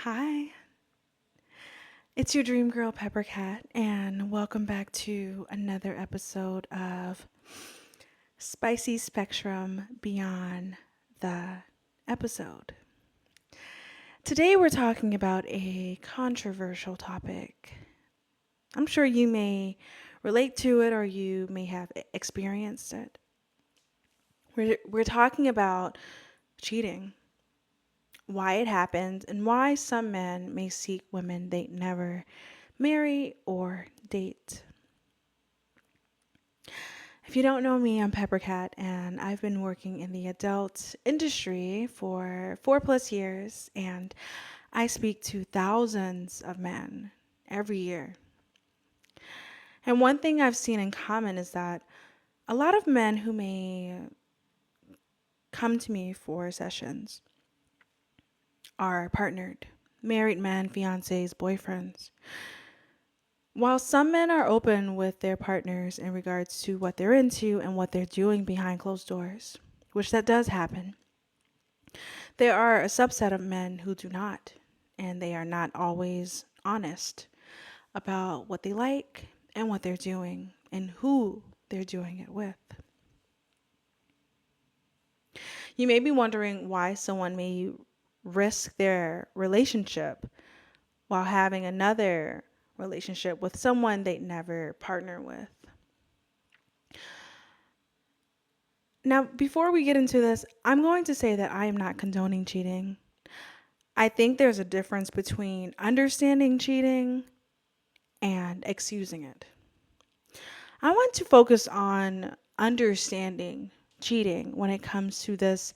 Hi, it's your dream girl Peppercat, and welcome back to another episode of Spicy Spectrum Beyond the Episode. Today we're talking about a controversial topic. I'm sure you may relate to it or you may have experienced it. We're talking about cheating, why it happens, and why some men may seek women they never marry or date. If you don't know me, I'm Peppercat, and I've been working in the adult industry for 4+ years, and I speak to thousands of men every year. And one thing I've seen in common is that a lot of men who may come to me for sessions are partnered, married men, fiancés, boyfriends. While some men are open with their partners in regards to what they're into and what they're doing behind closed doors, which that does happen, there are a subset of men who do not, and they are not always honest about what they like and what they're doing and who they're doing it with. You may be wondering why someone may risk their relationship while having another relationship with someone they never partner with. Now, before we get into this, I'm going to say that I am not condoning cheating. I think there's a difference between understanding cheating and excusing it. I want to focus on understanding cheating when it comes to this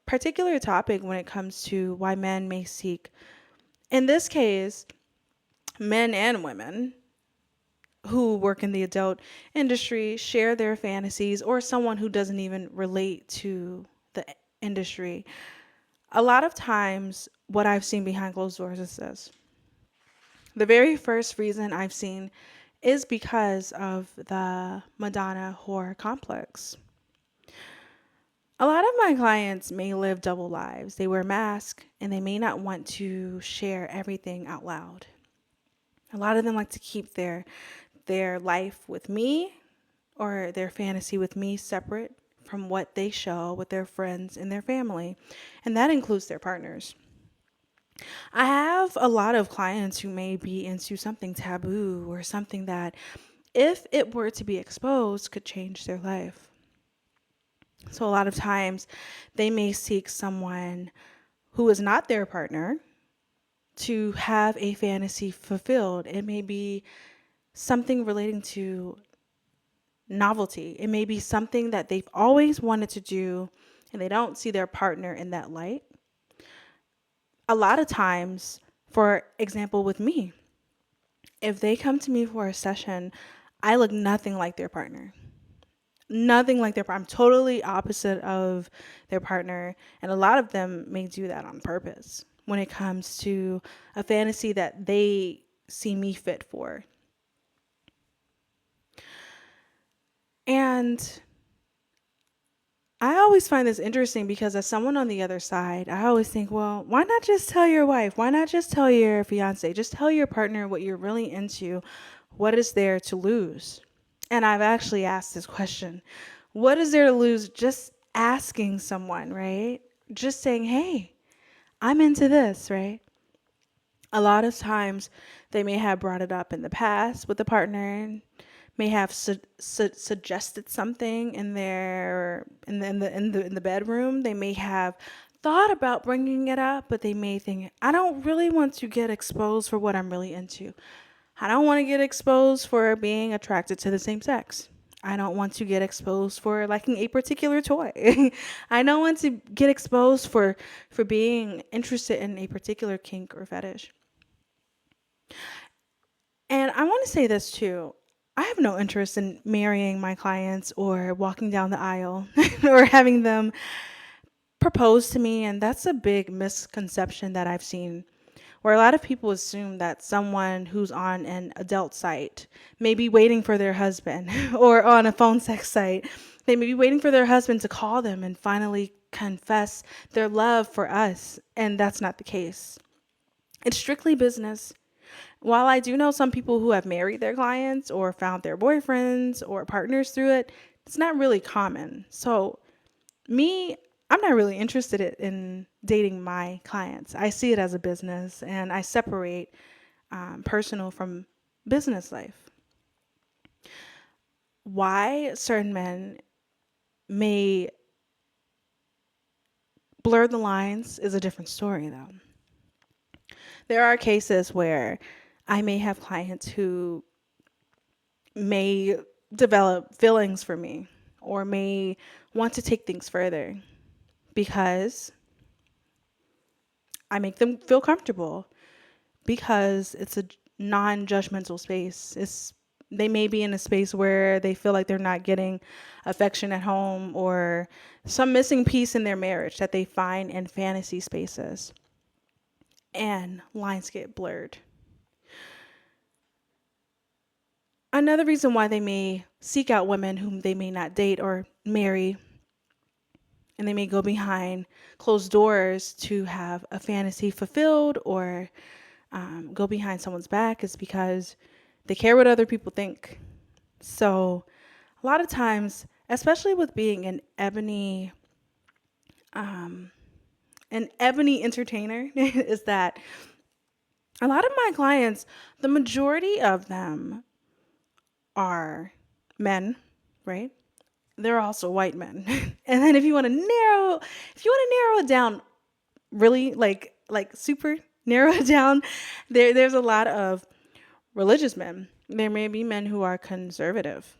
particular topic, when it comes to why men may seek, in this case, men and women who work in the adult industry, share their fantasies, or someone who doesn't even relate to the industry. A lot of times, what I've seen behind closed doors is this. The very first reason I've seen is because of the Madonna-whore complex. A lot of my clients may live double lives. They wear masks and they may not want to share everything out loud. A lot of them like to keep their life with me or their fantasy with me separate from what they show with their friends and their family, and that includes their partners. I have a lot of clients who may be into something taboo or something that, if it were to be exposed, could change their life. So a lot of times they may seek someone who is not their partner to have a fantasy fulfilled. It may be something relating to novelty. It may be something that they've always wanted to do and they don't see their partner in that light. A lot of times, for example, with me, if they come to me for a session, I look nothing like their partner. Nothing like their partner. I'm totally opposite of their partner. And a lot of them may do that on purpose when it comes to a fantasy that they see me fit for. And I always find this interesting because as someone on the other side, I always think, well, why not just tell your wife? Why not just tell your fiance? Just tell your partner what you're really into. What is there to lose? And I've actually asked this question. What is there to lose just asking someone, right? Just saying, hey, I'm into this, right? A lot of times they may have brought it up in the past with the partner, may have suggested something in their in the bedroom. They may have thought about bringing it up, but they may think, I don't really want to get exposed for what I'm really into. I don't want to get exposed for being attracted to the same sex. I don't want to get exposed for liking a particular toy. I don't want to get exposed for being interested in a particular kink or fetish. And I want to say this too. I have no interest in marrying my clients or walking down the aisle or having them propose to me. And that's a big misconception that I've seen, where a lot of people assume that someone who's on an adult site may be waiting for their husband or on a phone sex site. They may be waiting for their husband to call them and finally confess their love for us, and that's not the case. It's strictly business. While I do know some people who have married their clients or found their boyfriends or partners through it, it's not really common. So, me, I'm not really interested in dating my clients. I see it as a business and I separate personal from business life. Why certain men may blur the lines is a different story, though. There are cases where I may have clients who may develop feelings for me or may want to take things further because I make them feel comfortable, because it's a non-judgmental space. It's They may be in a space where they feel like they're not getting affection at home or some missing piece in their marriage that they find in fantasy spaces, and lines get blurred. Another reason why they may seek out women whom they may not date or marry, and they may go behind closed doors to have a fantasy fulfilled or go behind someone's back, is because they care what other people think. So a lot of times, especially with being an ebony entertainer, is that a lot of my clients, the majority of them are men, right? They're also white men. And then if you want to narrow it down, really like super narrow it down, there's a lot of religious men. There may be men who are conservative.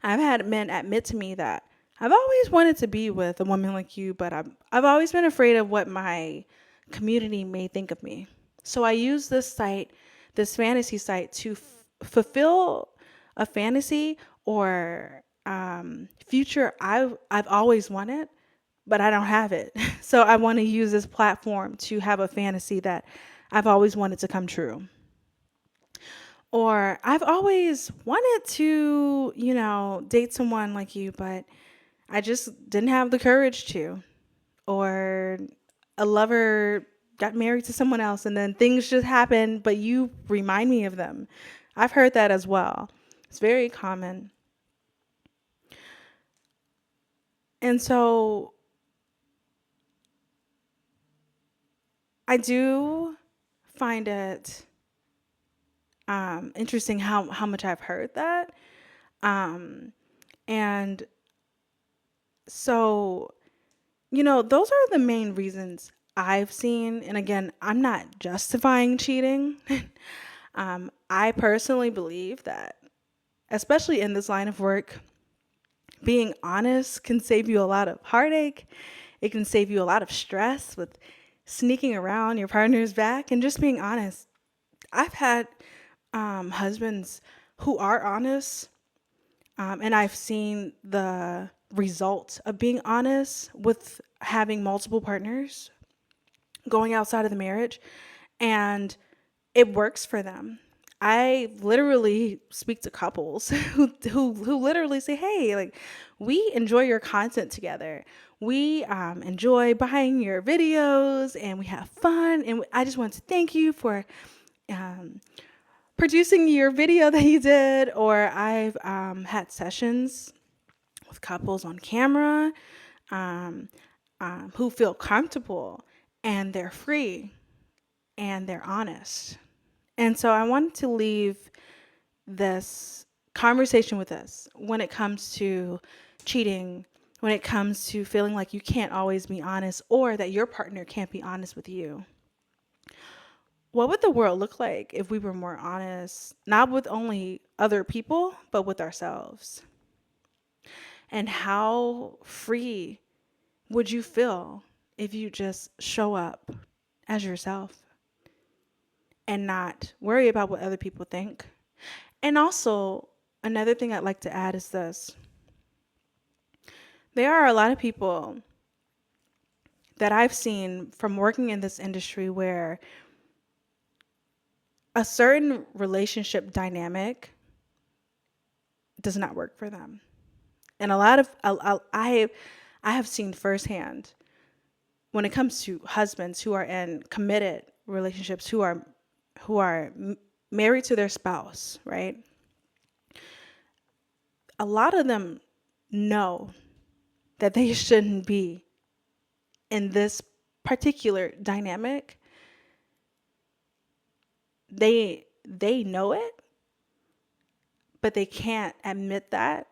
I've had men admit to me that I've always wanted to be with a woman like you, but I've always been afraid of what my community may think of me. So I use this fantasy site, to fulfill a fantasy or future I've always wanted, but I don't have it. So I want to use this platform to have a fantasy that I've always wanted to come true. Or I've always wanted to, date someone like you, but I just didn't have the courage to. Or a lover got married to someone else and then things just happen, but you remind me of them. I've heard that as well. It's very common. And so I do find it interesting how much I've heard that. Um, and so, those are the main reasons I've seen. And again, I'm not justifying cheating. I personally believe that, especially in this line of work, being honest can save you a lot of heartache. It can save you a lot of stress with sneaking around your partner's back and just being honest. I've had husbands who are honest, and I've seen the result of being honest with having multiple partners going outside of the marriage, and it works for them. I literally speak to couples who literally say, "Hey, like, we enjoy your content together. We enjoy buying your videos, and we have fun. And I just want to thank you for um, producing your video that you did." Or I've had sessions with couples on camera, um, who feel comfortable and they're free and they're honest. And so I wanted to leave this conversation with us when it comes to cheating, when it comes to feeling like you can't always be honest or that your partner can't be honest with you. What would the world look like if we were more honest, not with only other people, but with ourselves? And how free would you feel if you just show up as yourself and not worry about what other people think? And also, another thing I'd like to add is this: there are a lot of people that I've seen from working in this industry where a certain relationship dynamic does not work for them. And a lot of I have seen firsthand when it comes to husbands who are in committed relationships, who are married to their spouse, right? A lot of them know that they shouldn't be in this particular dynamic. They know it, but they can't admit that.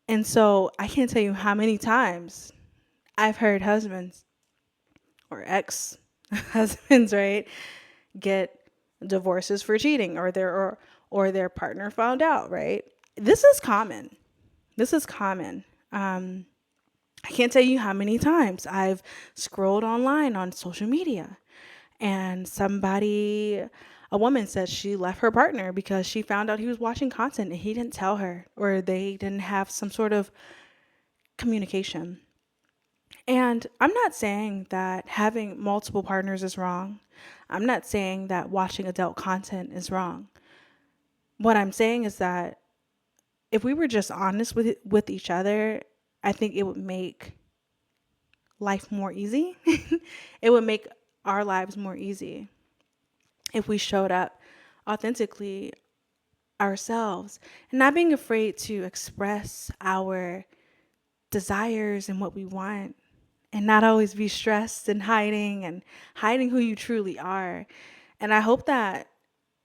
And so I can't tell you how many times I've heard husbands or ex husbands, right, get divorces for cheating, or their partner found out, right? This is common. This is common. I can't tell you how many times I've scrolled online on social media and a woman said she left her partner because she found out he was watching content and he didn't tell her, or they didn't have some sort of communication. And I'm not saying that having multiple partners is wrong. I'm not saying that watching adult content is wrong. What I'm saying is that if we were just honest with each other, I think it would make life more easy. It would make our lives more easy if we showed up authentically ourselves and not being afraid to express our desires and what we want, and not always be stressed and hiding who you truly are. And I hope that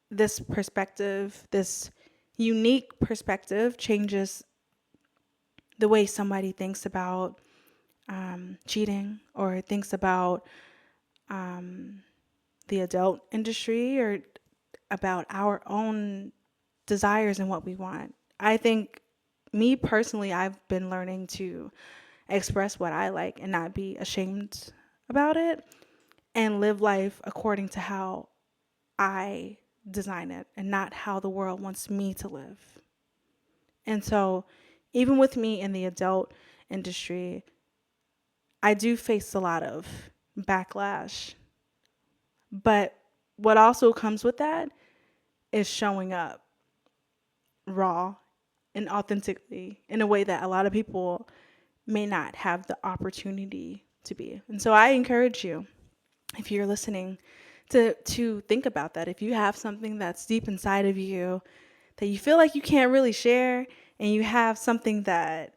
this perspective, this unique perspective, changes the way somebody thinks about cheating, or thinks about um, the adult industry, or about our own desires and what we want. I think, me personally, I've been learning to express what I like and not be ashamed about it, and live life according to how I design it and not how the world wants me to live. And so, even with me in the adult industry, I do face a lot of backlash. But what also comes with that is showing up raw and authentically in a way that a lot of people may not have the opportunity to be. And so I encourage you, if you're listening, to think about that. If you have something that's deep inside of you that you feel like you can't really share, and you have something that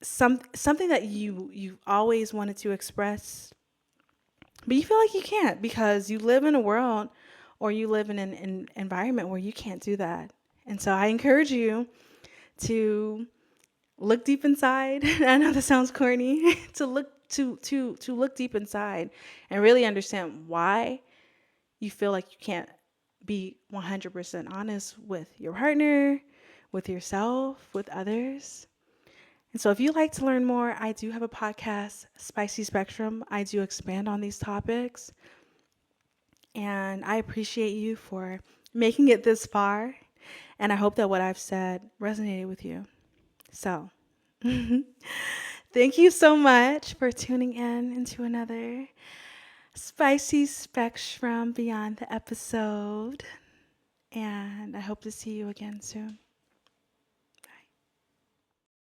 you always wanted to express, but you feel like you can't because you live in a world, or you live in an environment where you can't do that. And so I encourage you to look deep inside. I know that sounds corny. To look deep inside and really understand why you feel like you can't be 100% honest with your partner, with yourself, with others. And so if you'd like to learn more, I do have a podcast, Spicy Spectrum. I do expand on these topics. And I appreciate you for making it this far. And I hope that what I've said resonated with you. So, thank you so much for tuning in into another Spicy Spectrum Beyond the episode. And I hope to see you again soon.